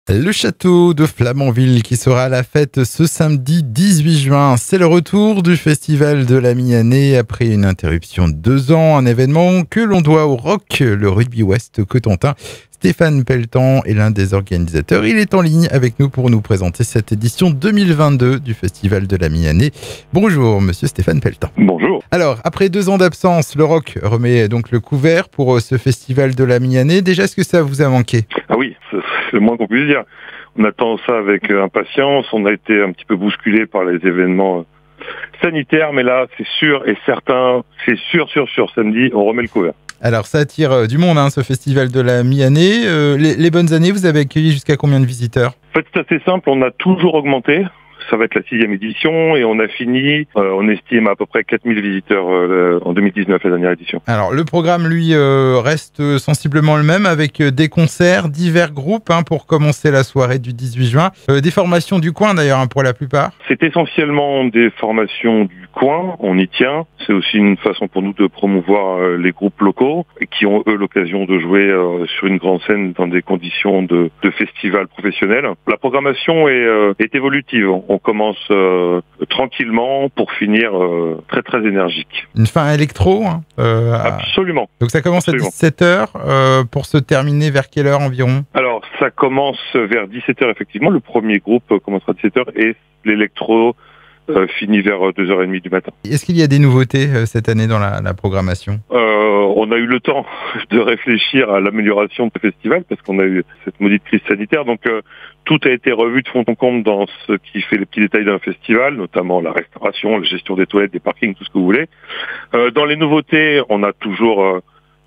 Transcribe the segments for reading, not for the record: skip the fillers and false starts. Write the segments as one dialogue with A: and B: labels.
A: Le château de Flamanville qui sera à la fête ce samedi 18 juin. C'est le retour du festival de la mi-année après une interruption de 2 ans. Un événement que l'on doit au ROC, le Rugby West Cotentin. Stéphane Pelletan est l'un des organisateurs. Il est en ligne avec nous pour nous présenter cette édition 2022 du festival de la mi-année. Bonjour monsieur Stéphane Pelletan.
B: Bonjour.
A: Alors, après 2 ans d'absence, le ROC remet donc le couvert pour ce festival de la mi-année. Déjà, est-ce que ça vous a manqué ?
B: Ah oui, c'est le moins qu'on puisse dire. On attend ça avec impatience. On a été un petit peu bousculé par les événements sanitaires, mais là, c'est sûr et certain, c'est sûr, samedi, on remet le couvert.
A: Alors, ça attire du monde, ce festival de la mi-année. Les bonnes années, vous avez accueilli jusqu'à combien de visiteurs ?
B: En fait, c'est assez simple, on a toujours augmenté. Ça va être la 6e édition et on a fini, on estime à peu près 4000 visiteurs en 2019, la dernière édition.
A: Alors, le programme, lui, reste sensiblement le même avec des concerts, divers groupes pour commencer la soirée du 18 juin. Des formations du coin, d'ailleurs, pour la plupart.
B: C'est essentiellement des formations du coin, on y tient. C'est aussi une façon pour nous de promouvoir les groupes locaux qui ont, eux, l'occasion de jouer sur une grande scène dans des conditions de festival professionnel. La programmation est évolutive. On commence tranquillement pour finir très très énergique.
A: Une fin électro
B: Absolument.
A: Donc ça commence à 17h pour se terminer vers quelle heure environ ?
B: Alors ça commence vers 17h effectivement. Le premier groupe commencera à 17h et l'électro finit vers 2h30 du matin.
A: Est-ce qu'il y a des nouveautés cette année dans la programmation ?
B: On a eu le temps de réfléchir à l'amélioration de ce festival parce qu'on a eu cette maudite crise sanitaire. Donc tout a été revu de fond en comble dans ce qui fait les petits détails d'un festival, notamment la restauration, la gestion des toilettes, des parkings, tout ce que vous voulez. Dans les nouveautés, on a toujours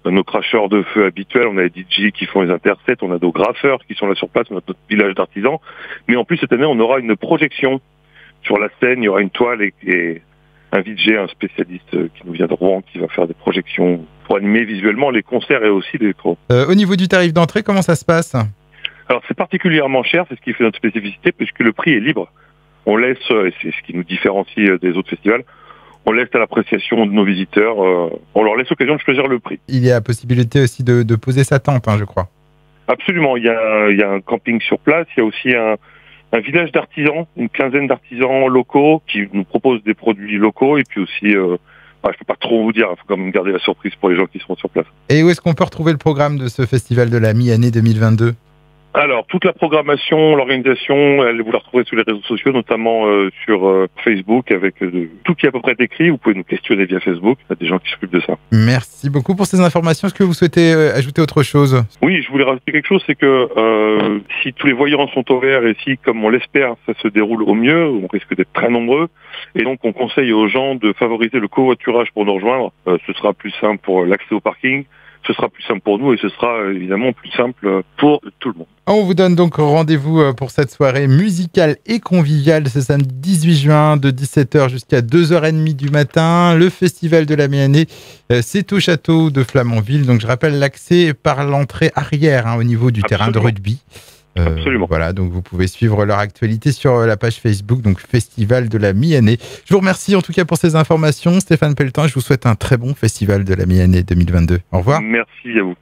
B: nos cracheurs de feu habituels, on a les DJ qui font les intersets, on a nos graffeurs qui sont là sur place, on a notre village d'artisans. Mais en plus, cette année, on aura une projection sur la scène, il y aura une toile et un VJ, un spécialiste qui nous vient de Rouen, qui va faire des projections pour animer visuellement les concerts et aussi l'électro.
A: Au niveau du tarif d'entrée, comment ça se passe ?
B: Alors c'est particulièrement cher, c'est ce qui fait notre spécificité, puisque le prix est libre. On laisse, et c'est ce qui nous différencie des autres festivals, on laisse à l'appréciation de nos visiteurs, on leur laisse l'occasion de choisir le prix.
A: Il y a la possibilité aussi de poser sa tente, je crois.
B: Absolument, il y a un camping sur place, il y a aussi un village d'artisans, une quinzaine d'artisans locaux qui nous proposent des produits locaux et puis aussi, je peux pas trop vous dire, il faut quand même garder la surprise pour les gens qui seront sur place.
A: Et où est-ce qu'on peut retrouver le programme de ce festival de la mi-année 2022 ?
B: Alors, toute la programmation, l'organisation, vous la retrouverez sur les réseaux sociaux, notamment sur Facebook, avec tout qui est à peu près décrit. Vous pouvez nous questionner via Facebook, il y a des gens qui s'occupent de ça.
A: Merci beaucoup pour ces informations. Est-ce que vous souhaitez ajouter autre chose ?
B: Oui, je voulais rajouter quelque chose, c'est que si tous les voyants sont au vert et si, comme on l'espère, ça se déroule au mieux, on risque d'être très nombreux. Et donc, on conseille aux gens de favoriser le covoiturage pour nous rejoindre. Ce sera plus simple pour l'accès au parking. Ce sera plus simple pour nous et ce sera évidemment plus simple pour tout le monde.
A: On vous donne donc rendez-vous pour cette soirée musicale et conviviale ce samedi 18 juin de 17h jusqu'à 2h30 du matin. Le festival de la mi-année, c'est au château de Flamanville. Donc je rappelle l'accès par l'entrée arrière au niveau du terrain de rugby.
B: Absolument.
A: Voilà, donc vous pouvez suivre leur actualité sur la page Facebook, donc Festival de la mi-année. Je vous remercie en tout cas pour ces informations, Stéphane Pelletan. Je vous souhaite un très bon Festival de la mi-année 2022. Au revoir.
B: Merci à vous.